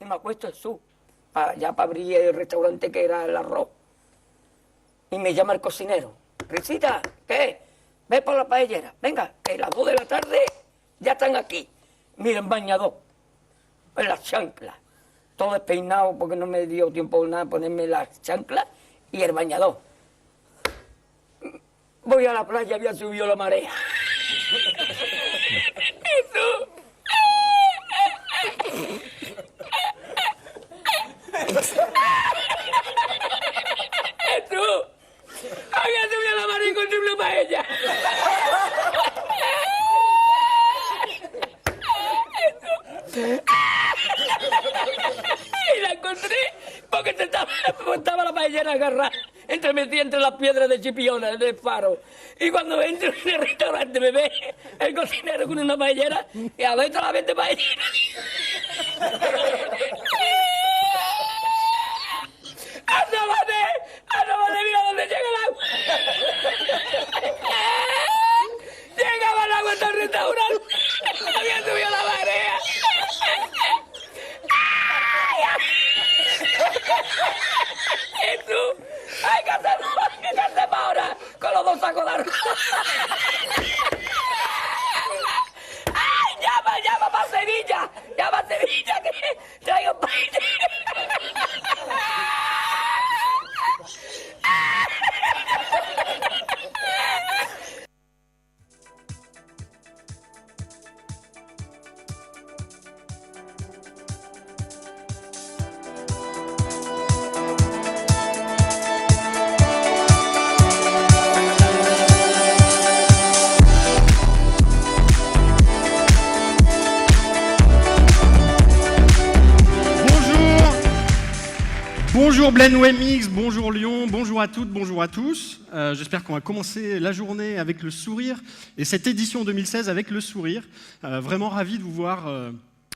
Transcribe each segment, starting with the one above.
y me acuesto en su, ya para abrir el restaurante que era el arroz. Y me llama el cocinero. Risita, ¿qué? Ve por la paellera. Venga, que las 2 de la tarde ya están aquí. Miren, bañador, en las chanclas. Todo despeinado porque no me dio tiempo nada ponerme las chanclas y el bañador. Voy a la playa, había subido la marea. Jesús. Jesús. Había subido la marea y encontré una paella. Y la encontré porque estaba la paellera agarrada metida entre las piedras de Chipiona, del faro. Y cuando entro en el restaurante me ve el cocinero con una paellera y a ver toda la vez de paellera. ¡Asómate, mira dónde llega el agua! Llegaba el agua hasta el restaurante. Había subido la marea. Jesús, hay que hacer ahora con los 2 sacos de arroz. ¡Ay, llama para Sevilla! ¡Llama a Sevilla que traigo paella! Bonjour Blend WebMix, bonjour Lyon, bonjour à toutes, bonjour à tous. J'espère qu'on va commencer la journée avec le sourire et cette édition 2016 avec le sourire. Vraiment ravi de vous voir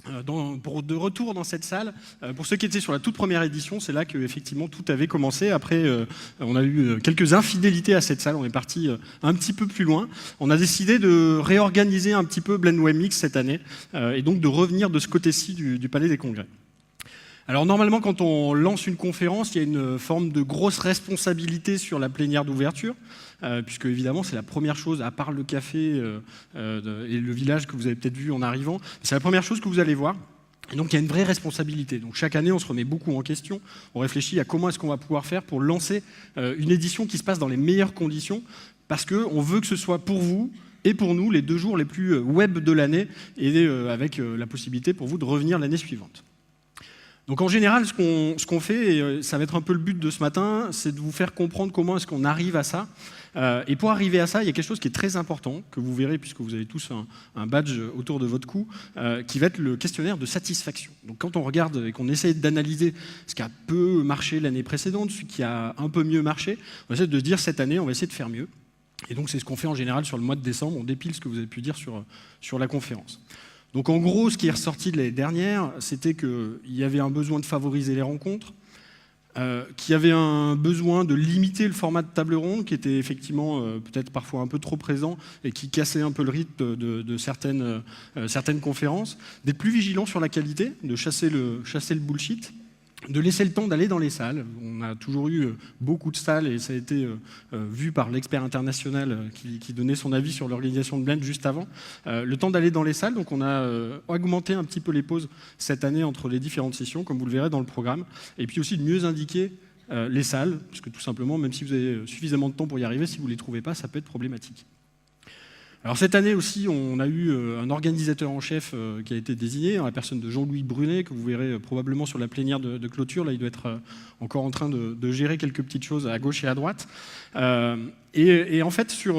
de retour dans cette salle. Pour ceux qui étaient sur la toute première édition, c'est là que effectivement tout avait commencé. Après, on a eu quelques infidélités à cette salle. On est parti un petit peu plus loin. On a décidé de réorganiser un petit peu Blend WebMix cette année et donc de revenir de ce côté-ci du Palais des Congrès. Alors normalement, quand on lance une conférence, il y a une forme de grosse responsabilité sur la plénière d'ouverture, puisque évidemment c'est la première chose, à part le café et le village que vous avez peut-être vu en arrivant, c'est la première chose que vous allez voir. Et donc il y a une vraie responsabilité. Donc chaque année, on se remet beaucoup en question. On réfléchit à comment est-ce qu'on va pouvoir faire pour lancer une édition qui se passe dans les meilleures conditions, parce qu'on veut que ce soit pour vous et pour nous les 2 jours les plus web de l'année, et avec la possibilité pour vous de revenir l'année suivante. Donc en général, ce qu'on fait, et ça va être un peu le but de ce matin, c'est de vous faire comprendre comment est-ce qu'on arrive à ça. Et pour arriver à ça, il y a quelque chose qui est très important, que vous verrez puisque vous avez tous un badge autour de votre cou, qui va être le questionnaire de satisfaction. Donc quand on regarde et qu'on essaie d'analyser ce qui a peu marché l'année précédente, ce qui a un peu mieux marché, on essaie de se dire cette année, on va essayer de faire mieux. Et donc c'est ce qu'on fait en général sur le mois de décembre, on dépile ce que vous avez pu dire sur la conférence. Donc en gros, ce qui est ressorti de l'année dernière, c'était qu'il y avait un besoin de favoriser les rencontres, qu'il y avait un besoin de limiter le format de table ronde, qui était effectivement peut-être parfois un peu trop présent et qui cassait un peu le rythme de certaines conférences, d'être plus vigilant sur la qualité, de chasser le bullshit, de laisser le temps d'aller dans les salles. On a toujours eu beaucoup de salles et ça a été vu par l'expert international qui donnait son avis sur l'organisation de Blend juste avant. Le temps d'aller dans les salles, donc on a augmenté un petit peu les pauses cette année entre les différentes sessions, comme vous le verrez dans le programme, et puis aussi de mieux indiquer les salles, parce que tout simplement, même si vous avez suffisamment de temps pour y arriver, si vous ne les trouvez pas, ça peut être problématique. Alors cette année aussi, on a eu un organisateur en chef qui a été désigné, la personne de Jean-Louis Brunet, que vous verrez probablement sur la plénière de clôture. Là, il doit être encore en train de gérer quelques petites choses à gauche et à droite. Et en fait, sur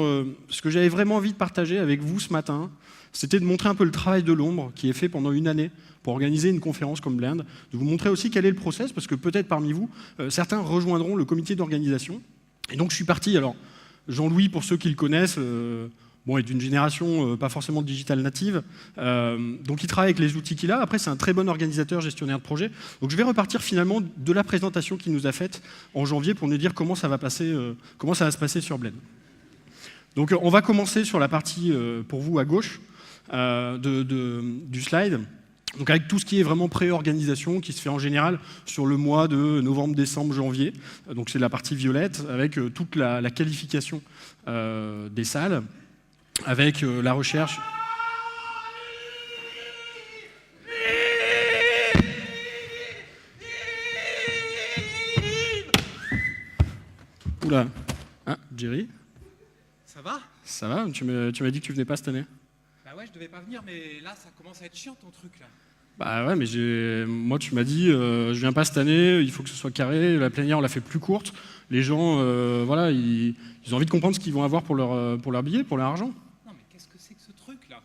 ce que j'avais vraiment envie de partager avec vous ce matin, c'était de montrer un peu le travail de l'ombre qui est fait pendant une année pour organiser une conférence comme Blend, de vous montrer aussi quel est le process, parce que peut-être parmi vous, certains rejoindront le comité d'organisation. Et donc je suis parti, alors Jean-Louis, pour ceux qui le connaissent, est d'une génération pas forcément digital native, donc il travaille avec les outils qu'il a. Après, c'est un très bon organisateur, gestionnaire de projet. Donc je vais repartir finalement de la présentation qu'il nous a faite en janvier pour nous dire comment ça va se passer sur Blend. Donc on va commencer sur la partie pour vous à gauche du slide. Donc avec tout ce qui est vraiment pré-organisation, qui se fait en général sur le mois de novembre, décembre, janvier. Donc c'est la partie violette, avec toute la qualification des salles, avec la recherche. Oula, ah, Jerry, Ça va? ça va? Tu m'as dit que tu venais pas cette année? Bah ouais, je devais pas venir, mais là, ça commence à être chiant ton truc là. Bah ouais, mais moi tu m'as dit, je viens pas cette année, il faut que ce soit carré, la plénière on l'a fait plus courte, les gens, voilà, ils ont envie de comprendre ce qu'ils vont avoir pour leur billet, pour leur argent. Non mais qu'est-ce que c'est que ce truc là?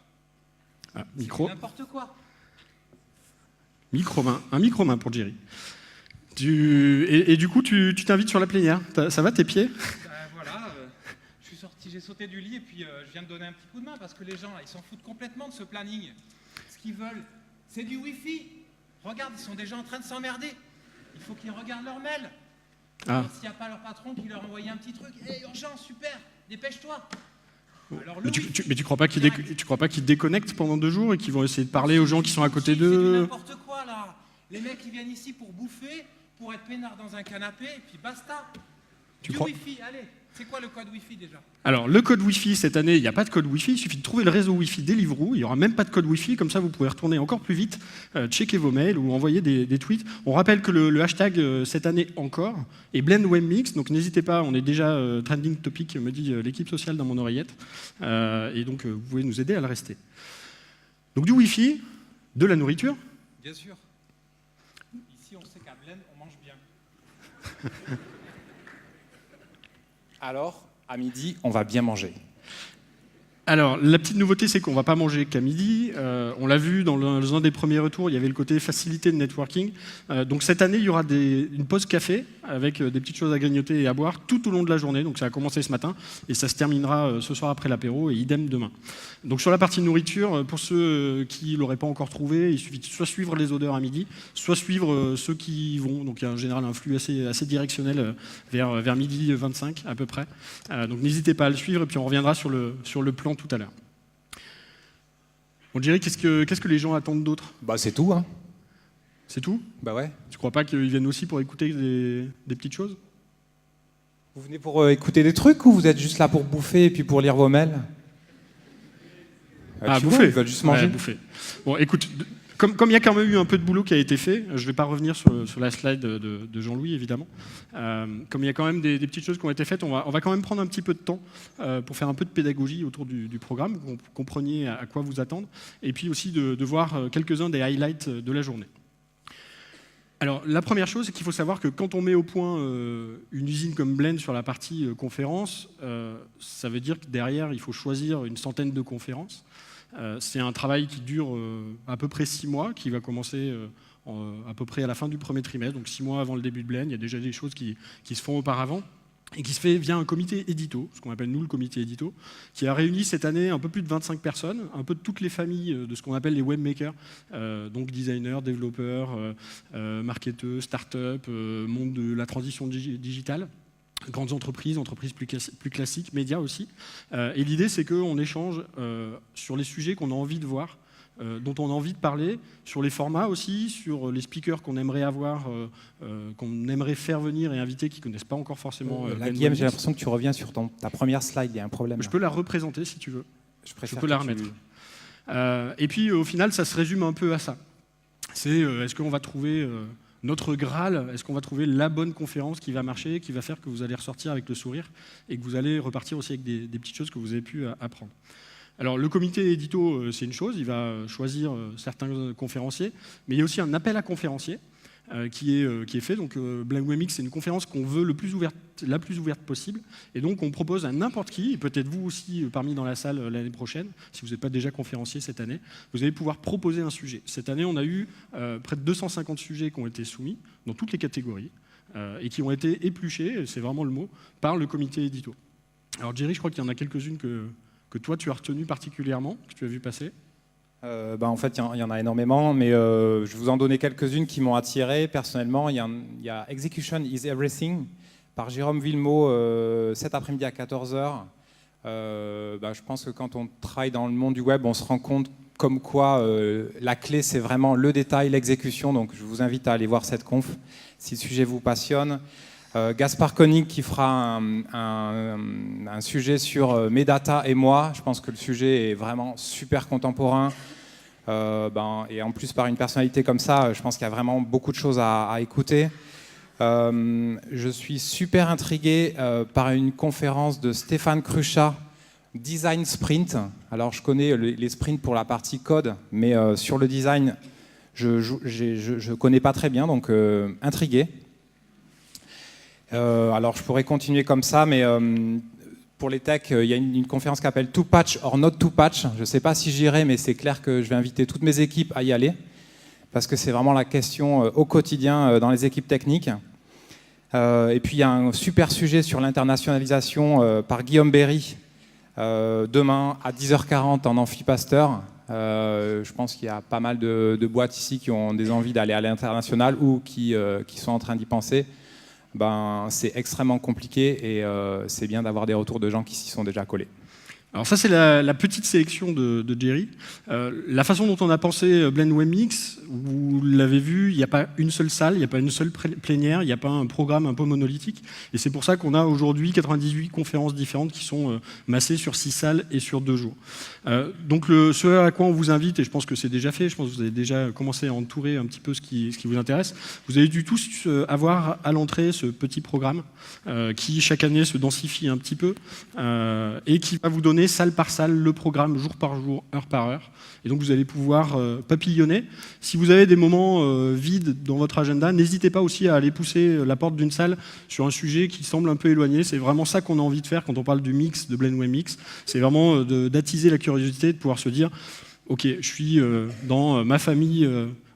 Ah, C'est micro, n'importe quoi. micro-main, un micro-main pour Jerry. Et du coup, tu t'invites sur la plénière, ça va tes pieds? Bah voilà, je suis sorti, j'ai sauté du lit et puis je viens de donner un petit coup de main parce que les gens là, ils s'en foutent complètement de ce planning. Ce qu'ils veulent, c'est du Wi-Fi. Regarde, ils sont déjà en train de s'emmerder. Il faut qu'ils regardent leur mail. Ah. S'il n'y a pas leur patron qui leur a envoyé un petit truc, hé, urgence, super, dépêche-toi. Alors, Mais Wi-Fi, tu crois pas qu'ils déconnectent pendant 2 jours et qu'ils vont essayer de parler aux gens qui sont à côté c'est du d'eux? n'importe quoi là. Les mecs ils viennent ici pour bouffer, pour être peinards dans un canapé, et puis basta. Tu Du crois Wi-Fi, allez. C'est quoi le code Wi-Fi déjà? Alors, le code Wi-Fi, cette année, il n'y a pas de code Wi-Fi, il suffit de trouver le réseau Wi-Fi Deliveroo, il n'y aura même pas de code Wi-Fi, comme ça vous pouvez retourner encore plus vite, checker vos mails ou envoyer des tweets. On rappelle que le hashtag cette année encore est BlendWebMix, donc n'hésitez pas, on est déjà trending topic, me dit l'équipe sociale dans mon oreillette, et donc vous pouvez nous aider à le rester. Donc du Wi-Fi, de la nourriture. Bien sûr. Ici on sait qu'à Blend on mange bien. Alors, à midi, on va bien manger. Alors, la petite nouveauté, c'est qu'on ne va pas manger qu'à midi. On l'a vu dans un des premiers retours, il y avait le côté facilité de networking. Donc cette année, il y aura une pause café avec des petites choses à grignoter et à boire tout au long de la journée. Donc ça a commencé ce matin et ça se terminera ce soir après l'apéro et idem demain. Donc sur la partie nourriture, pour ceux qui ne l'auraient pas encore trouvé, il suffit de soit suivre les odeurs à midi, soit suivre ceux qui y vont. Donc il y a en général un flux assez directionnel vers midi 25 à peu près. Donc n'hésitez pas à le suivre et puis on reviendra sur le plan tout à l'heure. On dirait qu'est-ce que les gens attendent d'autre? Bah c'est tout, hein. C'est tout? Bah ouais. Tu crois pas qu'ils viennent aussi pour écouter des petites choses? Vous venez pour écouter des trucs ou vous êtes juste là pour bouffer et puis pour lire vos mails? Bouffer. Ils veulent juste manger. Ouais, bouffer. Bon, écoute, comme il y a quand même eu un peu de boulot qui a été fait, je ne vais pas revenir sur la slide de Jean-Louis, évidemment. Comme il y a quand même des petites choses qui ont été faites, on va quand même prendre un petit peu de temps pour faire un peu de pédagogie autour du programme, que vous compreniez à quoi vous attendre, et puis aussi de voir quelques-uns des highlights de la journée. Alors, la première chose, c'est qu'il faut savoir que quand on met au point une usine comme Blend sur la partie conférence, ça veut dire que derrière, il faut choisir une centaine de conférences. C'est un travail qui dure à peu près 6 mois, qui va commencer à peu près à la fin du premier trimestre, donc 6 mois avant le début de Blend. Il y a déjà des choses qui se font auparavant et qui se fait via un comité édito, ce qu'on appelle nous le comité édito, qui a réuni cette année un peu plus de 25 personnes, un peu de toutes les familles de ce qu'on appelle les webmakers, donc designers, développeurs, marketeurs, start-up, monde de la transition digitale. Grandes entreprises plus classiques, médias aussi. Et l'idée, c'est qu'on échange sur les sujets qu'on a envie de voir, dont on a envie de parler, sur les formats aussi, sur les speakers qu'on aimerait avoir, qu'on aimerait faire venir et inviter, qui ne connaissent pas encore forcément. Guillaume, j'ai l'impression que tu reviens sur ta première slide, il y a un problème. Je peux la représenter si tu veux. Je peux la remettre. Tu... Et puis au final, ça se résume un peu à ça. C'est est-ce qu'on va trouver notre Graal, est-ce qu'on va trouver la bonne conférence qui va marcher, qui va faire que vous allez ressortir avec le sourire et que vous allez repartir aussi avec des petites choses que vous avez pu apprendre. Alors le comité édito, c'est une chose, il va choisir certains conférenciers, mais il y a aussi un appel à conférenciers qui est fait. Donc BlendWebMix, c'est une conférence qu'on veut la plus ouverte possible, et donc on propose à n'importe qui, et peut-être vous aussi parmi dans la salle l'année prochaine, si vous n'êtes pas déjà conférencier cette année, vous allez pouvoir proposer un sujet. Cette année, on a eu près de 250 sujets qui ont été soumis dans toutes les catégories, et qui ont été épluchés, c'est vraiment le mot, par le comité édito. Alors Jerry, je crois qu'il y en a quelques-unes que toi tu as retenues particulièrement, que tu as vu passer. En fait, il y en a énormément, mais je vais vous en donner quelques-unes qui m'ont attiré. Personnellement, il y a Execution is Everything par Jérôme Villemot cet après-midi à 14h. Je pense que quand on travaille dans le monde du web, on se rend compte comme quoi la clé, c'est vraiment le détail, l'exécution. Donc, je vous invite à aller voir cette conf si le sujet vous passionne. Gaspard Koenig qui fera un sujet sur mes data et moi. Je pense que le sujet est vraiment super contemporain. Et en plus, par une personnalité comme ça, je pense qu'il y a vraiment beaucoup de choses à écouter. Je suis super intrigué par une conférence de Stéphane Cruchat, Design Sprint. Alors, je connais les sprints pour la partie code, mais sur le design, je connais pas très bien, donc intrigué. Alors, je pourrais continuer comme ça, mais pour les techs, il y a une conférence qui s'appelle To Patch or Not To Patch. Je ne sais pas si j'irai, mais c'est clair que je vais inviter toutes mes équipes à y aller, parce que c'est vraiment la question au quotidien dans les équipes techniques. Et puis, il y a un super sujet sur l'internationalisation par Guillaume Berry, demain à 10h40 en Amphi Pasteur. Je pense qu'il y a pas mal de boîtes ici qui ont des envies d'aller à l'international ou qui sont en train d'y penser. C'est extrêmement compliqué et c'est bien d'avoir des retours de gens qui s'y sont déjà collés. Alors ça, c'est la petite sélection de Jerry. La façon dont on a pensé Blend WebMix, vous l'avez vu, il n'y a pas une seule salle, il n'y a pas une seule plénière, il n'y a pas un programme un peu monolithique. Et c'est pour ça qu'on a aujourd'hui 98 conférences différentes qui sont massées sur 6 salles et sur 2 jours. Donc ce à quoi on vous invite, et je pense que c'est déjà fait, je pense que vous avez déjà commencé à entourer un petit peu ce qui vous intéresse, vous avez dû tous avoir à l'entrée ce petit programme qui chaque année se densifie un petit peu et qui va vous donner salle par salle le programme jour par jour, heure par heure. Et donc vous allez pouvoir papillonner. Si vous avez des moments vides dans votre agenda, n'hésitez pas aussi à aller pousser la porte d'une salle sur un sujet qui semble un peu éloigné. C'est vraiment ça qu'on a envie de faire quand on parle du mix, de Blend WebMix. C'est vraiment d'attiser la curiosité, de pouvoir se dire « Ok, je suis dans ma famille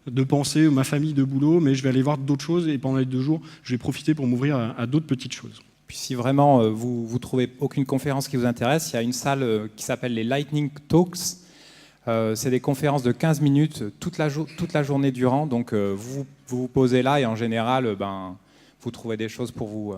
de pensée ou ma famille de boulot, mais je vais aller voir d'autres choses et pendant les 2 jours, je vais profiter pour m'ouvrir à d'autres petites choses. » Puis si vraiment vous trouvez aucune conférence qui vous intéresse, il y a une salle qui s'appelle les Lightning Talks. C'est des conférences de 15 minutes toute la journée durant. Donc vous posez là et en général, vous trouvez des choses pour vous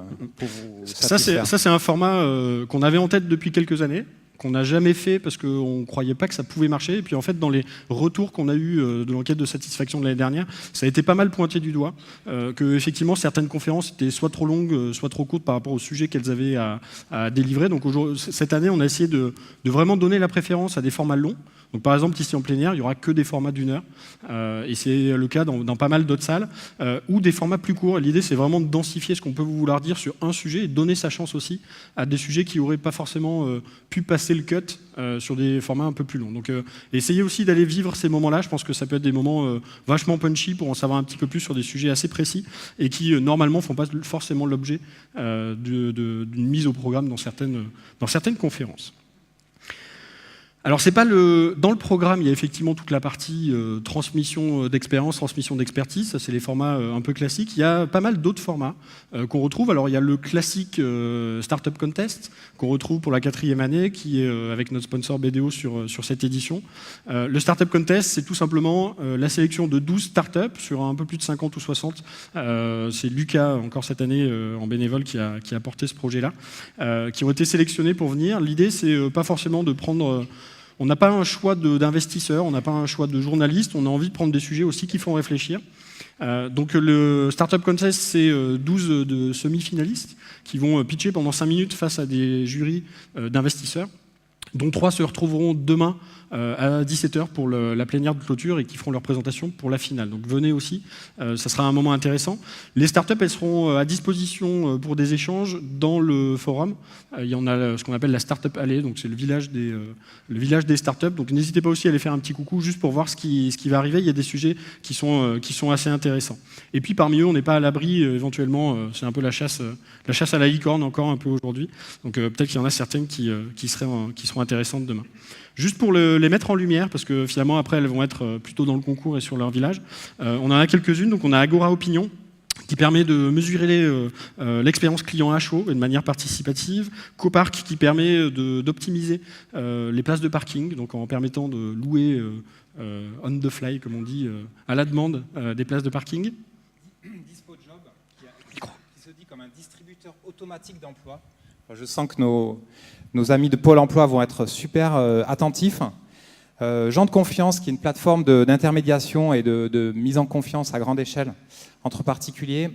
satisfaire. Ça, c'est un format qu'on avait en tête depuis quelques années, qu'on n'a jamais fait parce qu'on ne croyait pas que ça pouvait marcher. Et puis en fait, dans les retours qu'on a eus de l'enquête de satisfaction de l'année dernière, ça a été pas mal pointé du doigt, que effectivement certaines conférences étaient soit trop longues, soit trop courtes par rapport au sujet qu'elles avaient à délivrer. Donc cette année, on a essayé de vraiment donner la préférence à des formats longs. Donc, par exemple, ici en plénière, il n'y aura que des formats d'1 heure, et c'est le cas dans pas mal d'autres salles, ou des formats plus courts. L'idée, c'est vraiment de densifier ce qu'on peut vouloir dire sur un sujet et donner sa chance aussi à des sujets qui n'auraient pas forcément pu passer le cut sur des formats un peu plus longs. Donc, essayez aussi d'aller vivre ces moments-là. Je pense que ça peut être des moments vachement punchy pour en savoir un petit peu plus sur des sujets assez précis et qui, normalement, ne font pas forcément l'objet d'une mise au programme dans certaines conférences. Alors c'est pas dans le programme, il y a effectivement toute la partie transmission d'expérience, transmission d'expertise, ça c'est les formats un peu classiques. Il y a pas mal d'autres formats qu'on retrouve. Alors il y a le classique Startup Contest qu'on retrouve pour la 4e année, qui est avec notre sponsor BDO sur cette édition. Le Startup Contest, c'est tout simplement la sélection de 12 startups sur un peu plus de 50 ou 60. C'est Lucas, encore cette année en bénévole, qui a porté ce projet-là, qui ont été sélectionnés pour venir. L'idée, c'est pas forcément de prendre... On n'a pas un choix d'investisseurs, on n'a pas un choix de journalistes, on a envie de prendre des sujets aussi qui font réfléchir. Donc le Startup Contest, c'est 12 de semi-finalistes qui vont pitcher pendant 5 minutes face à des jurys d'investisseurs, dont 3 se retrouveront demain à 17h pour la plénière de clôture et qui feront leur présentation pour la finale. Donc venez aussi, ça sera un moment intéressant. Les startups, elles seront à disposition pour des échanges dans le forum. Il y en a ce qu'on appelle la Startup Alley, donc c'est le village des startups. Donc n'hésitez pas aussi à aller faire un petit coucou juste pour voir ce qui va arriver. Il y a des sujets qui sont assez intéressants. Et puis parmi eux, on n'est pas à l'abri éventuellement, c'est un peu la chasse à la licorne encore un peu aujourd'hui. Donc peut-être qu'il y en a certaines qui seront intéressantes demain. Juste pour les mettre en lumière, parce que finalement après elles vont être plutôt dans le concours et sur leur village. On en a quelques-unes, donc on a Agora Opinion, qui permet de mesurer l'expérience client à chaud et de manière participative. Copark, qui permet d'optimiser les places de parking, donc en permettant de louer on the fly, comme on dit, à la demande des places de parking. DispoJob, qui se dit comme un distributeur automatique d'emploi. Je sens que nos amis de Pôle emploi vont être super attentifs. Gens de confiance, qui est une plateforme d'intermédiation et de mise en confiance à grande échelle entre particuliers.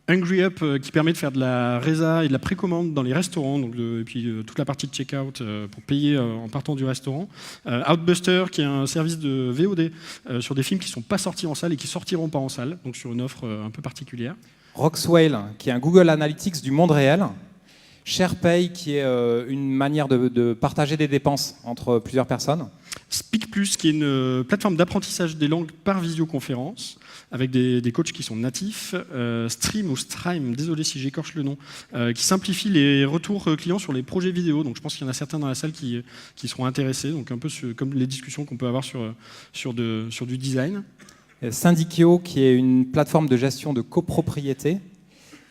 Hungry Up qui permet de faire de la résa et de la précommande dans les restaurants, donc et puis toute la partie de checkout pour payer en partant du restaurant. Outbuster qui est un service de VOD sur des films qui ne sont pas sortis en salle et qui sortiront pas en salle, donc sur une offre un peu particulière. Roxwale qui est un Google Analytics du monde réel. SharePay qui est une manière de partager des dépenses entre plusieurs personnes. Speak Plus qui est une plateforme d'apprentissage des langues par visioconférence avec des coachs qui sont natifs. Stream ou Stream, désolé si j'écorche le nom, qui simplifie les retours clients sur les projets vidéo. Donc je pense qu'il y en a certains dans la salle qui seront intéressés, donc un peu comme les discussions qu'on peut avoir sur du design. Syndicio qui est une plateforme de gestion de copropriété.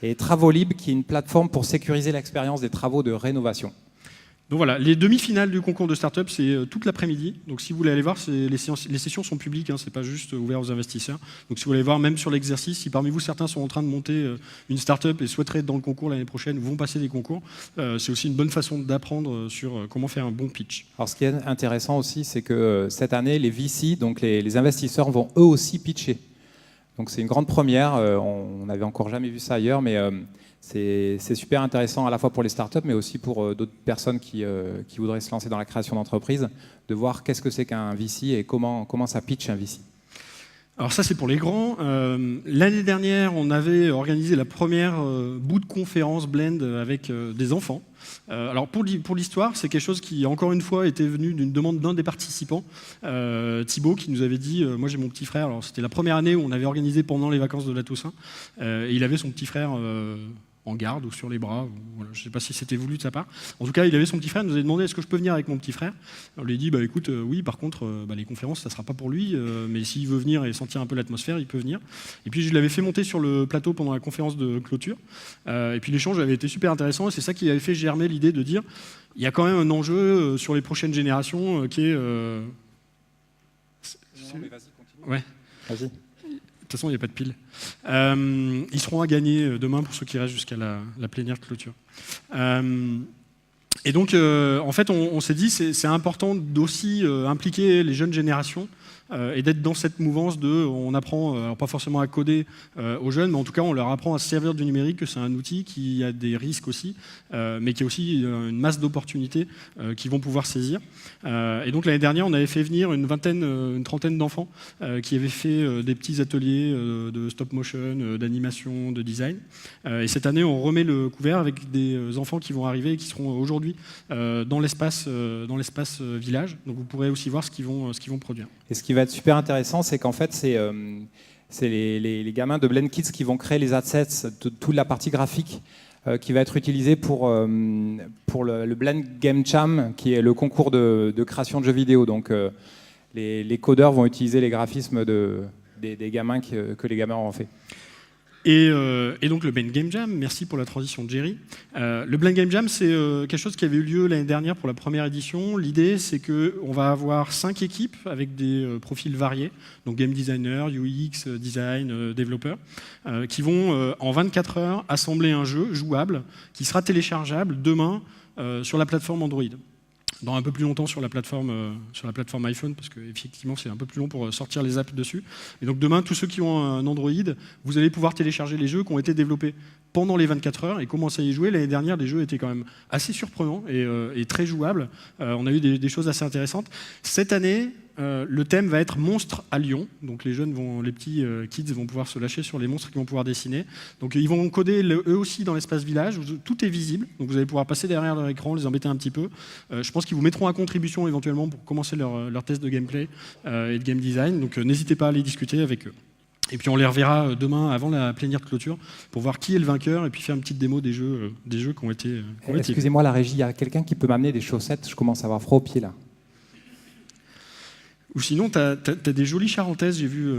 Et Travolib qui est une plateforme pour sécuriser l'expérience des travaux de rénovation. Donc voilà, les demi-finales du concours de start-up, c'est toute l'après-midi. Donc si vous voulez aller voir, les sessions sont publiques, hein, c'est pas juste ouvert aux investisseurs. Donc si vous voulez voir, même sur l'exercice, si parmi vous certains sont en train de monter une start-up et souhaiteraient être dans le concours l'année prochaine, vont passer des concours, c'est aussi une bonne façon d'apprendre sur comment faire un bon pitch. Alors ce qui est intéressant aussi, c'est que cette année, les VC, donc les investisseurs, vont eux aussi pitcher. Donc c'est une grande première, on n'avait encore jamais vu ça ailleurs, mais c'est super intéressant à la fois pour les startups, mais aussi pour d'autres personnes qui voudraient se lancer dans la création d'entreprises, de voir qu'est-ce que c'est qu'un VC et comment ça pitch un VC. Alors ça c'est pour les grands. L'année dernière, on avait organisé la première bout de conférence Blend avec des enfants. Alors pour l'histoire, c'est quelque chose qui, encore une fois, était venu d'une demande d'un des participants, Thibaut, qui nous avait dit moi j'ai mon petit frère. Alors c'était la première année où on avait organisé pendant les vacances de la Toussaint, et il avait son petit frère en garde ou sur les bras, voilà, je ne sais pas si c'était voulu de sa part. En tout cas, il avait son petit frère, il nous avait demandé est-ce que je peux venir avec mon petit frère. On lui a dit écoute, oui, par contre, les conférences, ça ne sera pas pour lui, mais s'il veut venir et sentir un peu l'atmosphère, il peut venir. Et puis je l'avais fait monter sur le plateau pendant la conférence de clôture, et puis l'échange avait été super intéressant, et c'est ça qui avait fait germer l'idée de dire il y a quand même un enjeu sur les prochaines générations qui est... Non, mais vas-y, continue. Ouais. Vas-y. De toute façon, il n'y a pas de pile. Ils seront à gagner demain pour ceux qui restent jusqu'à la plénière de clôture. Et donc, en fait, on s'est dit c'est important d'aussi impliquer les jeunes générations et d'être dans cette mouvance on apprend, alors pas forcément à coder aux jeunes, mais en tout cas, on leur apprend à se servir du numérique, que c'est un outil qui a des risques aussi, mais qui a aussi une masse d'opportunités qu'ils vont pouvoir saisir. Et donc, l'année dernière, on avait fait venir une trentaine d'enfants qui avaient fait des petits ateliers de stop motion, d'animation, de design. Et cette année, on remet le couvert avec des enfants qui vont arriver et qui seront aujourd'hui dans l'espace village. Donc, vous pourrez aussi voir ce qu'ils vont produire. Et ce qui va être super intéressant, c'est qu'en fait, c'est les gamins de Blend Kids qui vont créer les assets, toute la partie graphique qui va être utilisée pour le Blend Game Jam, qui est le concours de création de jeux vidéo. Donc, les codeurs vont utiliser les graphismes des gamins que les gamins auront fait. Et donc le Blend Game Jam, merci pour la transition de Jerry. Le Blend Game Jam, c'est quelque chose qui avait eu lieu l'année dernière pour la première édition. L'idée, c'est qu'on va avoir 5 équipes avec des profils variés, donc game designer, UX, design, développeurs, qui vont en 24 heures assembler un jeu jouable qui sera téléchargeable demain sur la plateforme Android. Dans un peu plus longtemps sur la plateforme iPhone, parce qu'effectivement c'est un peu plus long pour sortir les apps dessus. Et donc demain, tous ceux qui ont un Android, vous allez pouvoir télécharger les jeux qui ont été développés pendant les 24 heures et commencer à y jouer. L'année dernière, les jeux étaient quand même assez surprenants et très jouables. On a eu des choses assez intéressantes. Cette année, le thème va être monstres à Lyon. Donc les petits kids vont pouvoir se lâcher sur les monstres qu'ils vont pouvoir dessiner. Donc ils vont coder eux aussi dans l'espace village. Tout est visible. Donc vous allez pouvoir passer derrière leur écran, les embêter un petit peu. Je pense qu'ils vous mettront à contribution éventuellement pour commencer leur test de gameplay et de game design. Donc n'hésitez pas à aller discuter avec eux. Et puis on les reverra demain avant la plénière de clôture pour voir qui est le vainqueur et puis faire une petite démo des jeux qui ont été. Excusez-moi la régie, il y a quelqu'un qui peut m'amener des chaussettes. Je commence à avoir froid aux pieds là. Ou sinon, tu as des jolies charentaises, j'ai vu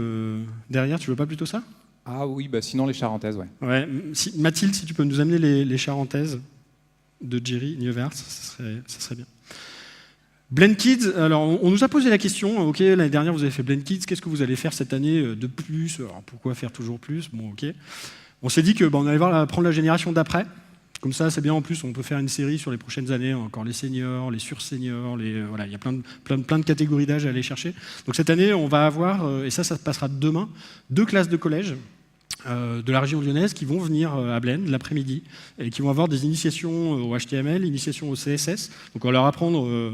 derrière, tu veux pas plutôt ça? Ah oui, sinon les charentaises, ouais. Ouais. Mathilde, si tu peux nous amener les charentaises de Jerry Nieuvert, ça serait bien. Blend Kids, alors on nous a posé la question, ok, l'année dernière vous avez fait Blend Kids, qu'est-ce que vous allez faire cette année de plus? Alors pourquoi faire toujours plus? Bon, ok. On s'est dit que on allait prendre la génération d'après, Comme ça, c'est bien. En plus, on peut faire une série sur les prochaines années, encore les seniors, les sur-seniors, voilà, il y a plein de catégories d'âge à aller chercher. Donc cette année, on va avoir, et ça se passera demain, 2 classes de collège de la région lyonnaise qui vont venir à Blend l'après-midi et qui vont avoir des initiations au HTML, initiations au CSS. Donc on va leur apprendre,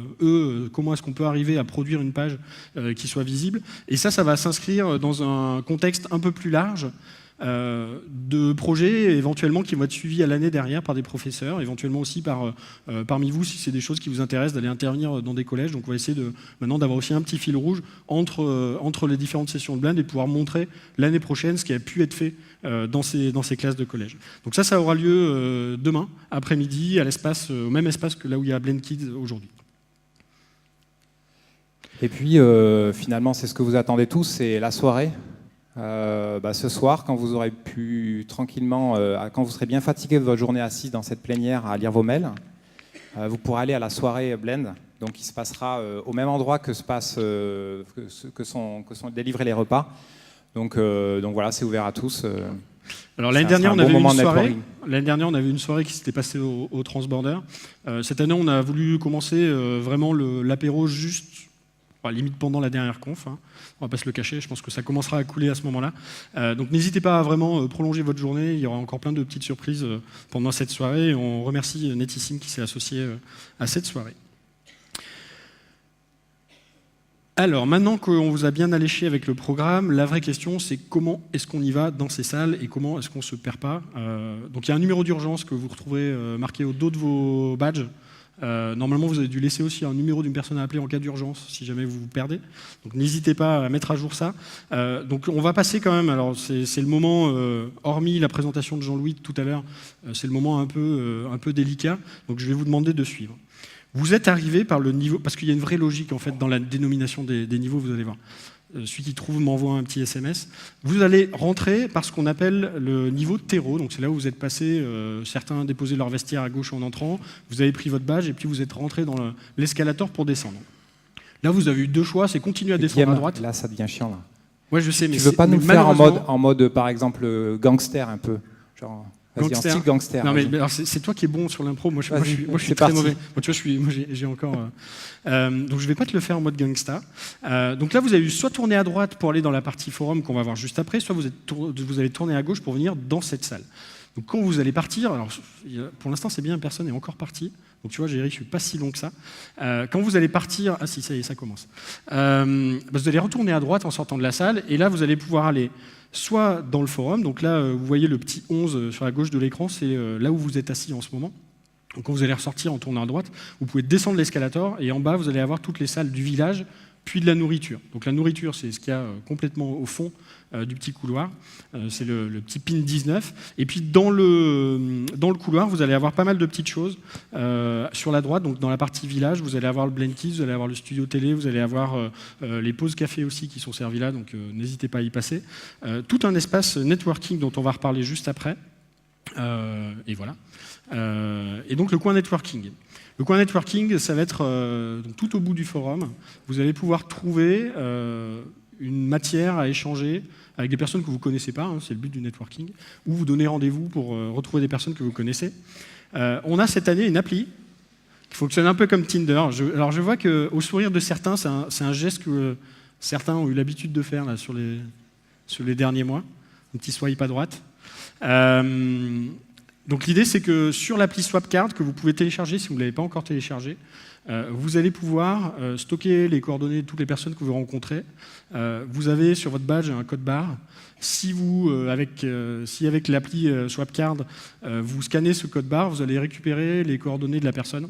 comment est-ce qu'on peut arriver à produire une page qui soit visible. Et ça va s'inscrire dans un contexte un peu plus large de projets éventuellement qui vont être suivis à l'année derrière par des professeurs, éventuellement aussi parmi vous si c'est des choses qui vous intéressent d'aller intervenir dans des collèges. Donc on va essayer maintenant d'avoir aussi un petit fil rouge entre les différentes sessions de Blend et pouvoir montrer l'année prochaine ce qui a pu être fait dans ces classes de collège. Donc ça aura lieu demain après-midi au même espace que là où il y a Blend Kids aujourd'hui. Et puis finalement c'est ce que vous attendez tous, c'est la soirée. Ce soir, quand vous aurez pu tranquillement, quand vous serez bien fatigué de votre journée assise dans cette plénière à lire vos mails, vous pourrez aller à la soirée Blend, donc qui se passera au même endroit que sont délivrés les repas. Donc voilà, c'est ouvert à tous. Alors l'année dernière, on avait une soirée qui s'était passée au Transborder. Cette année, on a voulu commencer vraiment l'apéro juste. Limite pendant la dernière conf, hein. On va pas se le cacher, je pense que ça commencera à couler à ce moment-là. Donc n'hésitez pas à vraiment prolonger votre journée, il y aura encore plein de petites surprises pendant cette soirée. Et on remercie Netissim qui s'est associé à cette soirée. Alors maintenant qu'on vous a bien alléché avec le programme, la vraie question c'est comment est-ce qu'on y va dans ces salles et comment est-ce qu'on ne se perd pas. Donc il y a un numéro d'urgence que vous retrouverez marqué au dos de vos badges. Normalement, vous avez dû laisser aussi un numéro d'une personne à appeler en cas d'urgence, si jamais vous vous perdez. Donc n'hésitez pas à mettre à jour ça. Donc on va passer quand même, alors c'est le moment, hormis la présentation de Jean-Louis tout à l'heure, c'est le moment un peu délicat, donc je vais vous demander de suivre. Vous êtes arrivé par le niveau, parce qu'il y a une vraie logique en fait dans la dénomination des niveaux, vous allez voir. Celui qui trouve m'envoie un petit SMS. Vous allez rentrer par ce qu'on appelle le niveau terreau, donc c'est là où vous êtes passé, certains déposaient leur vestiaire à gauche en entrant, vous avez pris votre badge et puis vous êtes rentré dans l'escalator pour descendre. Là vous avez eu 2 choix, c'est continuer à descendre à droite. Là ça devient chiant là. Ouais je sais, mais tu veux pas nous le faire en mode par exemple gangster un peu, genre. Vas-y, en style gangster. Non, mais c'est toi qui es bon sur l'impro. Moi, je suis très mauvais. Moi, tu vois, j'ai encore. Donc, je vais pas te le faire en mode gangsta. Donc là, vous avez soit tourner à droite pour aller dans la partie forum qu'on va voir juste après, soit vous allez tourner à gauche pour venir dans cette salle. Donc, quand vous allez partir, alors pour l'instant, c'est bien, personne n'est encore parti. Donc, tu vois, Géry, je suis pas si long que ça. Quand vous allez partir, ah si, ça y est, ça commence. Vous allez retourner à droite en sortant de la salle, et là, vous allez pouvoir aller soit dans le forum, donc là, vous voyez le petit 11 sur la gauche de l'écran, c'est là où vous êtes assis en ce moment. Donc quand vous allez ressortir en tournant à droite, vous pouvez descendre l'escalator, et en bas, vous allez avoir toutes les salles du village, puis de la nourriture. Donc la nourriture, c'est ce qu'il y a complètement au fond du petit couloir, c'est le petit pin 19. Et puis dans le couloir, vous allez avoir pas mal de petites choses. Sur la droite, donc dans la partie village, vous allez avoir le Blend Kids, vous allez avoir le studio télé, vous allez avoir les pauses café aussi qui sont servies là, donc n'hésitez pas à y passer. Tout un espace networking dont on va reparler juste après. Et voilà. Et donc le coin networking. Le coin networking, ça va être donc tout au bout du forum. Vous allez pouvoir trouver une matière à échanger avec des personnes que vous ne connaissez pas, hein, c'est le but du networking, ou vous donner rendez-vous pour retrouver des personnes que vous connaissez. On a cette année une appli qui fonctionne un peu comme Tinder. Alors je vois qu'au sourire de certains, c'est un geste que certains ont eu l'habitude de faire là, sur les derniers mois, un petit swipe à droite. Donc l'idée c'est que sur l'appli Swapcard que vous pouvez télécharger si vous ne l'avez pas encore téléchargé, vous allez pouvoir stocker les coordonnées de toutes les personnes que vous rencontrez. Vous avez sur votre badge un code barre. Si avec l'appli Swapcard, vous scannez ce code barre, vous allez récupérer les coordonnées de la personne.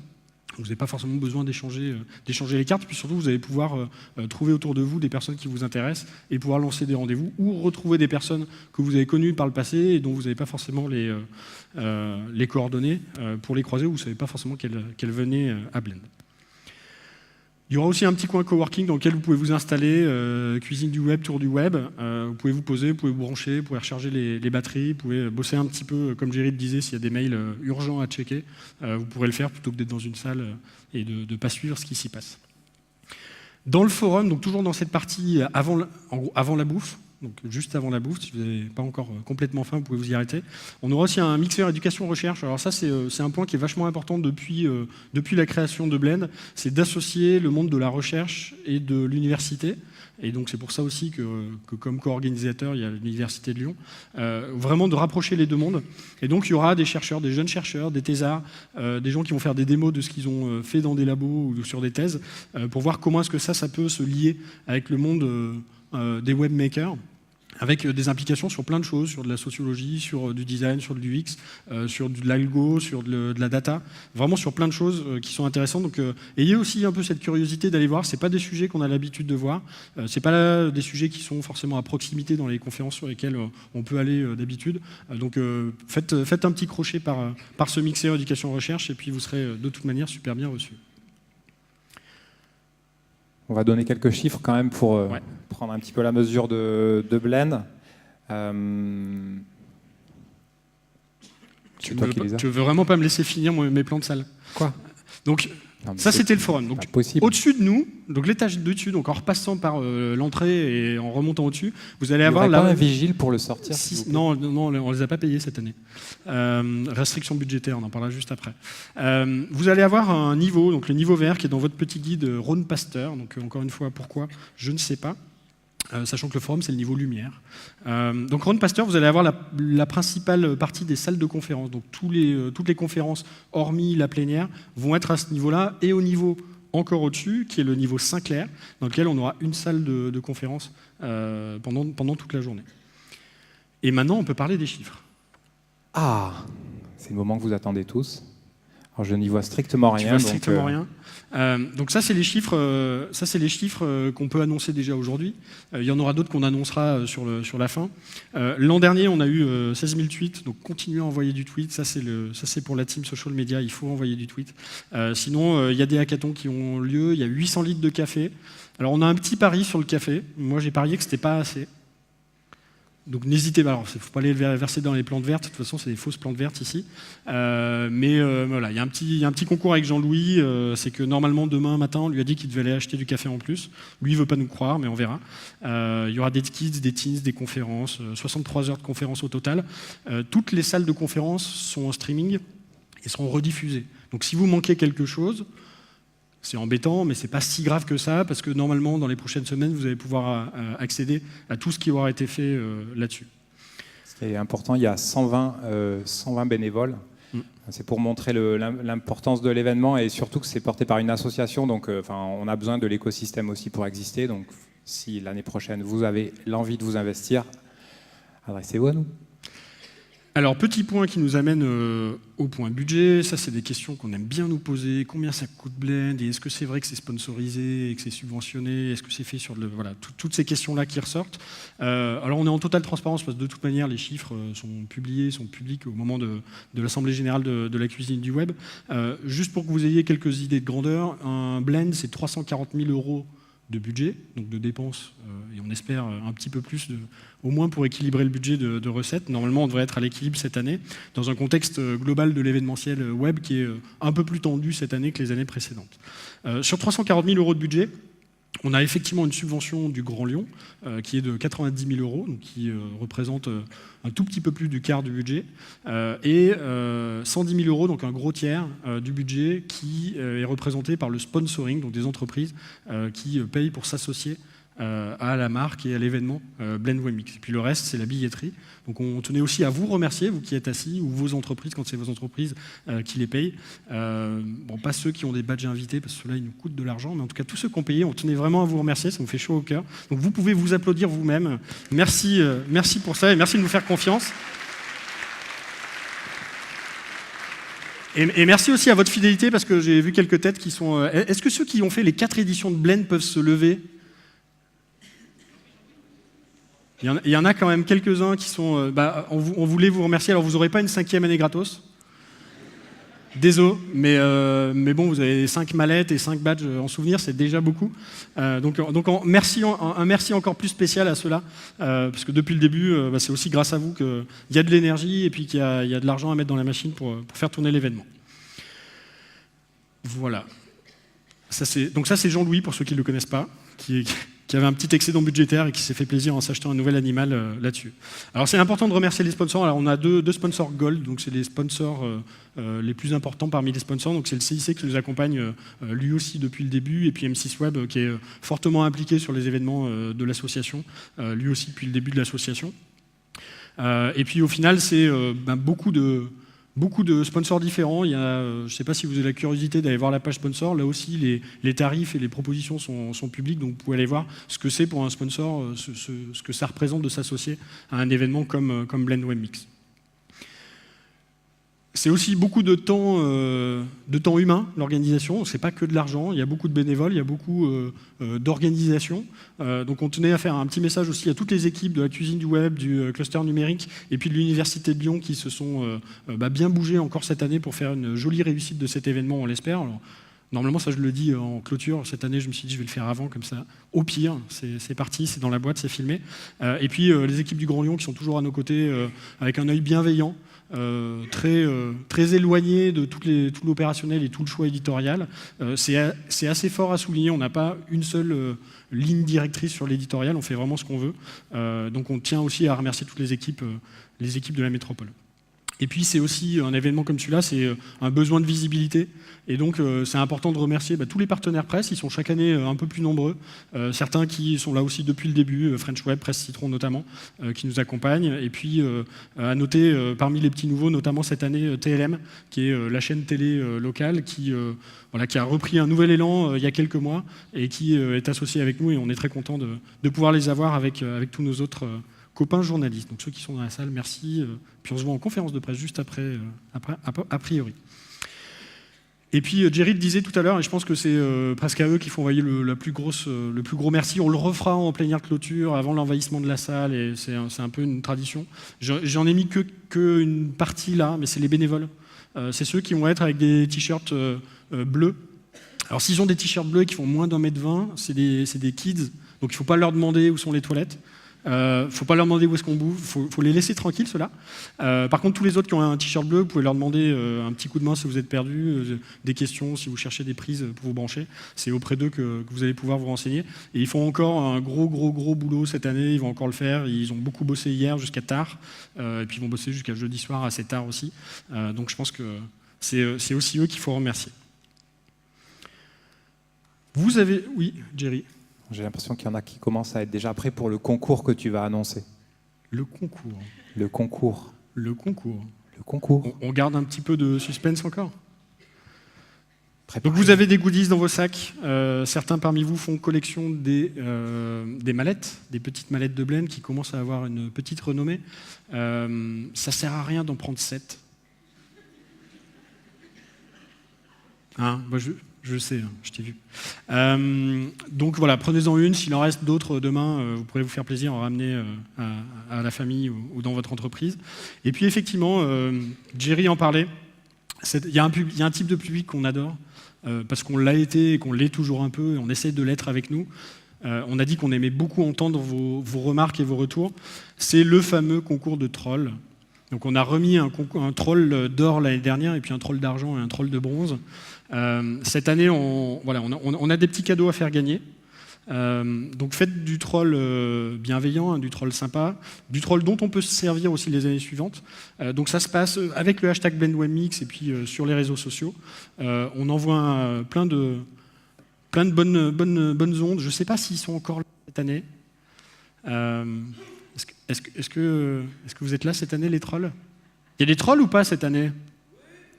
Vous n'avez pas forcément besoin d'échanger les cartes, puis surtout vous allez pouvoir trouver autour de vous des personnes qui vous intéressent et pouvoir lancer des rendez-vous ou retrouver des personnes que vous avez connues par le passé et dont vous n'avez pas forcément les coordonnées pour les croiser ou vous ne savez pas forcément qu'elles venaient à Blend. Il y aura aussi un petit coin coworking dans lequel vous pouvez vous installer, cuisine du web, tour du web. Vous pouvez vous poser, vous pouvez vous brancher, vous pouvez recharger les batteries, vous pouvez bosser un petit peu, comme Géry le disait, s'il y a des mails urgents à checker, vous pourrez le faire plutôt que d'être dans une salle et de ne pas suivre ce qui s'y passe. Dans le forum, donc toujours dans cette partie avant la bouffe, donc juste avant la bouffe. Si vous n'avez pas encore complètement faim, vous pouvez vous y arrêter. On aura aussi un mixeur éducation-recherche. Alors ça, c'est un point qui est vachement important depuis la création de Blend, c'est d'associer le monde de la recherche et de l'université. Et donc c'est pour ça aussi que comme co-organisateur, il y a l'Université de Lyon, vraiment de rapprocher les deux mondes. Et donc il y aura des chercheurs, des jeunes chercheurs, des thésards, des gens qui vont faire des démos de ce qu'ils ont fait dans des labos ou sur des thèses, pour voir comment est-ce que ça peut se lier avec le monde des webmakers, avec des implications sur plein de choses, sur de la sociologie, sur du design, sur du UX, sur de l'algo, sur de la data, vraiment sur plein de choses qui sont intéressantes. Donc ayez aussi un peu cette curiosité d'aller voir, c'est pas des sujets qu'on a l'habitude de voir, c'est pas des sujets qui sont forcément à proximité dans les conférences sur lesquelles on peut aller d'habitude. Donc faites un petit crochet par ce mixeur éducation-recherche et puis vous serez de toute manière super bien reçus. On va donner quelques chiffres quand même pour prendre un petit peu la mesure de Blend. Tu veux vraiment pas me laisser finir mes plans de salle? Quoi? Donc, ça c'était le forum. Donc, au-dessus de nous, donc l'étage de dessus, donc en repassant par l'entrée et en remontant au-dessus, vous allez avoir là. Pas un vigile pour le sortir. Non, on les a pas payés cette année. Restriction budgétaire, on en parlera juste après. Vous allez avoir un niveau, donc le niveau vert qui est dans votre petit guide Rhône Pasteur. Donc encore une fois, pourquoi? Je ne sais pas. Sachant que le forum, c'est le niveau lumière. Donc, Rhône Pasteur, vous allez avoir la principale partie des salles de conférences. Donc, toutes les conférences, hormis la plénière, vont être à ce niveau-là, et au niveau encore au-dessus, qui est le niveau Saint-Clair, dans lequel on aura une salle de conférence pendant toute la journée. Et maintenant, on peut parler des chiffres. Ah, c'est le moment que vous attendez tous. Alors, je n'y vois strictement rien. Rien. Donc ça, c'est les chiffres qu'on peut annoncer déjà aujourd'hui. Il y en aura d'autres qu'on annoncera sur la fin. L'an dernier, on a eu 16 000 tweets, donc continuez à envoyer du tweet. Ça, c'est pour la team social media, il faut envoyer du tweet. Sinon, il y a des hackathons qui ont lieu, il y a 800 litres de café. Alors, on a un petit pari sur le café. Moi, j'ai parié que c'était pas assez. Donc n'hésitez pas, alors il ne faut pas aller verser dans les plantes vertes, de toute façon c'est des fausses plantes vertes ici. Mais voilà, il y a un petit concours avec Jean-Louis, c'est que normalement demain matin on lui a dit qu'il devait aller acheter du café en plus. Lui il ne veut pas nous croire, mais on verra. Il y aura des kids, des teens, des conférences, 63 heures de conférences au total. Toutes les salles de conférences sont en streaming et seront rediffusées. Donc si vous manquez quelque chose, c'est embêtant, mais c'est pas si grave que ça, parce que normalement, dans les prochaines semaines, vous allez pouvoir accéder à tout ce qui aura été fait là-dessus. Ce qui est important, il y a 120 bénévoles. C'est pour montrer l'importance de l'événement et surtout que c'est porté par une association, donc on a besoin de l'écosystème aussi pour exister. Donc si l'année prochaine, vous avez l'envie de vous investir, adressez-vous à nous. Alors, petit point qui nous amène au point budget. Ça, c'est des questions qu'on aime bien nous poser. Combien ça coûte Blend? Et est-ce que c'est vrai que c'est sponsorisé et que c'est subventionné? Est-ce que c'est fait sur voilà, toutes ces questions-là qui ressortent. Alors, on est en totale transparence parce que de toute manière, les chiffres sont publiés, sont publics au moment de l'Assemblée générale de la cuisine du web. Juste pour que vous ayez quelques idées de grandeur, un Blend, c'est 340 000 € de budget, donc de dépenses, et on espère un petit peu plus, au moins pour équilibrer le budget de recettes. Normalement, on devrait être à l'équilibre cette année, dans un contexte global de l'événementiel web qui est un peu plus tendu cette année que les années précédentes. Sur 340 000 € de budget, on a effectivement une subvention du Grand Lyon qui est de 90 000 €, donc qui représente un tout petit peu plus du quart du budget, et 110 000 €, donc un gros tiers du budget qui est représenté par le sponsoring, donc des entreprises qui payent pour s'associer à la marque et à l'événement Blend Webmix. Et puis le reste, c'est la billetterie. Donc on tenait aussi à vous remercier, vous qui êtes assis, ou vos entreprises, quand c'est vos entreprises qui les payent. Bon, pas ceux qui ont des badges invités, parce que ceux-là, ils nous coûtent de l'argent, mais en tout cas, tous ceux qui ont payé, on tenait vraiment à vous remercier, ça nous fait chaud au cœur. Donc vous pouvez vous applaudir vous-même. Merci, merci pour ça, et merci de nous faire confiance. Et merci aussi à votre fidélité, parce que j'ai vu quelques têtes qui sont... Est-ce que ceux qui ont fait les 4 éditions de Blend peuvent se lever ? Il y en a quand même quelques-uns qui sont... on voulait vous remercier. Alors, vous n'aurez pas une 5e année gratos. Désolé, mais bon, vous avez 5 mallettes et 5 badges en souvenir, c'est déjà beaucoup. Donc un merci encore plus spécial à ceux-là, parce que depuis le début, c'est aussi grâce à vous qu'il y a de l'énergie et puis qu'il y a de l'argent à mettre dans la machine pour faire tourner l'événement. Voilà. Donc ça, c'est Jean-Louis, pour ceux qui ne le connaissent pas, qui qui avait un petit excédent budgétaire et qui s'est fait plaisir en s'achetant un nouvel animal là-dessus. Alors c'est important de remercier les sponsors. Alors on a deux sponsors Gold, donc c'est les sponsors les plus importants parmi les sponsors. Donc c'est le CIC qui nous accompagne lui aussi depuis le début, et puis M6 Web qui est fortement impliqué sur les événements de l'association, lui aussi depuis le début de l'association. Et puis au final, c'est beaucoup de sponsors différents. Il y a, je ne sais pas si vous avez la curiosité d'aller voir la page sponsor. Là aussi, les tarifs et les propositions sont publics, donc vous pouvez aller voir ce que c'est pour un sponsor, ce que ça représente de s'associer à un événement comme Blend Web Mix. C'est aussi beaucoup de temps humain, l'organisation. C'est pas que de l'argent. Il y a beaucoup de bénévoles, il y a beaucoup d'organisation. Donc on tenait à faire un petit message aussi à toutes les équipes de la cuisine du web, du cluster numérique et puis de l'Université de Lyon qui se sont bien bougés encore cette année pour faire une jolie réussite de cet événement, on l'espère. Alors, normalement, ça je le dis en clôture. Cette année, je me suis dit je vais le faire avant, comme ça. Au pire, c'est parti, c'est dans la boîte, c'est filmé. Et puis les équipes du Grand Lyon qui sont toujours à nos côtés avec un œil bienveillant. Très éloigné de tout l'opérationnel et tout le choix éditorial. C'est assez fort à souligner, on n'a pas une seule ligne directrice sur l'éditorial, on fait vraiment ce qu'on veut. Donc on tient aussi à remercier toutes les équipes de la métropole. Et puis c'est aussi un événement comme celui-là, c'est un besoin de visibilité. Et donc c'est important de remercier tous les partenaires presse, ils sont chaque année un peu plus nombreux. Certains qui sont là aussi depuis le début, French Web, Presse Citron notamment, qui nous accompagnent. Et puis à noter parmi les petits nouveaux, notamment cette année TLM, qui est la chaîne télé locale, qui a repris un nouvel élan il y a quelques mois et qui est associée avec nous. Et on est très content de pouvoir les avoir avec tous nos autres copains journalistes. Donc ceux qui sont dans la salle, merci. Puis on se voit en conférence de presse juste après a priori. Et puis Jerry le disait tout à l'heure, et je pense que c'est presque à eux qu'il faut envoyer le plus gros merci. On le refera en plénière de clôture avant l'envahissement de la salle, et c'est un peu une tradition. J'en ai mis que une partie là, mais c'est les bénévoles. C'est ceux qui vont être avec des t-shirts bleus. Alors s'ils ont des t-shirts bleus qui font moins d'1,20 m, c'est des kids, donc il ne faut pas leur demander où sont les toilettes. Faut pas leur demander où est-ce qu'on bouffe, faut les laisser tranquilles ceux-là. Par contre, tous les autres qui ont un t-shirt bleu, vous pouvez leur demander un petit coup de main si vous êtes perdu, des questions si vous cherchez des prises pour vous brancher. C'est auprès d'eux que vous allez pouvoir vous renseigner. Et ils font encore un gros boulot cette année, ils vont encore le faire. Ils ont beaucoup bossé hier jusqu'à tard, et puis ils vont bosser jusqu'à jeudi soir assez tard aussi. Donc je pense que c'est aussi eux qu'il faut remercier. Vous avez... Oui, Jerry. J'ai l'impression qu'il y en a qui commencent à être déjà prêts pour le concours que tu vas annoncer. Le concours. Le concours. Le concours. Le concours. On garde un petit peu de suspense encore. Donc vous avez des goodies dans vos sacs. Certains parmi vous font collection des mallettes, des petites mallettes de Blend qui commencent à avoir une petite renommée. Ça sert à rien d'en prendre 7. Moi je sais, je t'ai vu. Donc voilà, prenez-en une. S'il en reste d'autres demain, vous pourrez vous faire plaisir en ramener à la famille ou dans votre entreprise. Et puis effectivement, Jerry en parlait. Il y a un type de public qu'on adore, parce qu'on l'a été et qu'on l'est toujours un peu, et on essaie de l'être avec nous. On a dit qu'on aimait beaucoup entendre vos remarques et vos retours. C'est le fameux concours de trolls. Donc on a remis un troll d'or l'année dernière, et puis un troll d'argent et un troll de bronze. Cette année, on a des petits cadeaux à faire gagner. Donc faites du troll bienveillant, du troll sympa, du troll dont on peut se servir aussi les années suivantes. Donc ça se passe avec le hashtag BlendWebMix et puis sur les réseaux sociaux. On envoie plein de bonnes ondes. Je ne sais pas s'ils sont encore là cette année. Est-ce que vous êtes là cette année, les trolls? Il y a des trolls ou pas cette année?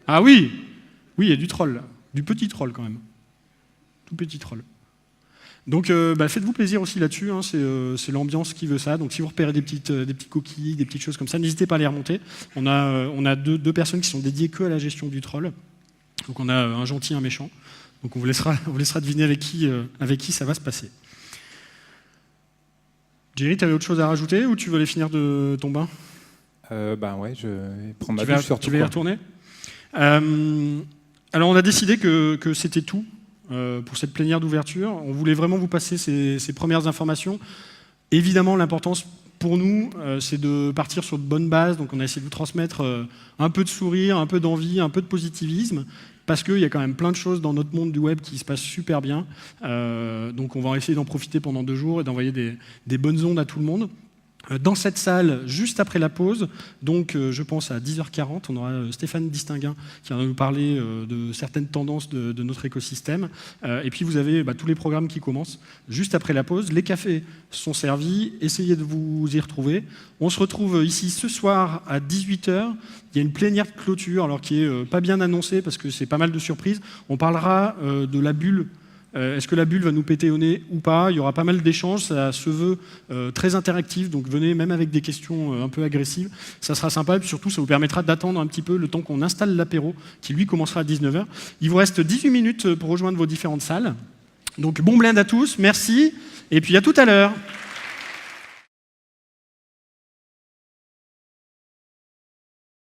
Ah oui! Oui, il y a du troll, là. Du petit troll quand même. Tout petit troll. Donc faites-vous plaisir aussi là-dessus, hein, c'est l'ambiance qui veut ça. Donc si vous repérez des petites coquilles, des petites choses comme ça, n'hésitez pas à les remonter. On a deux personnes qui sont dédiées que à la gestion du troll. Donc on a un gentil et un méchant. Donc on vous laissera deviner avec qui ça va se passer. Jerry, tu avais autre chose à rajouter ou tu veux aller finir de ton bain? Ouais, je vais prendre ma douche surtout. Tu vas y retourner? Alors on a décidé que c'était tout pour cette plénière d'ouverture. On voulait vraiment vous passer ces premières informations. Évidemment, l'importance pour nous, c'est de partir sur de bonnes bases. Donc on a essayé de vous transmettre un peu de sourire, un peu d'envie, un peu de positivisme. parce qu'il y a quand même plein de choses dans notre monde du web qui se passent super bien. Donc on va essayer d'en profiter pendant 2 jours et d'envoyer des bonnes ondes à tout le monde. Dans cette salle, juste après la pause, donc je pense à 10h40, on aura Stéphane Distinguin qui va nous parler de certaines tendances de notre écosystème. Et puis vous avez tous les programmes qui commencent juste après la pause. Les cafés sont servis, essayez de vous y retrouver. On se retrouve ici ce soir à 18h. Il y a une plénière de clôture, alors qui est pas bien annoncée parce que c'est pas mal de surprises. On parlera de la bulle. Est-ce que la bulle va nous péter au nez ou pas? Il y aura pas mal d'échanges, ça se veut très interactif, donc venez même avec des questions un peu agressives. Ça sera sympa et puis surtout ça vous permettra d'attendre un petit peu le temps qu'on installe l'apéro, qui lui commencera à 19h. Il vous reste 18 minutes pour rejoindre vos différentes salles. Donc bon blend à tous, merci, et puis à tout à l'heure.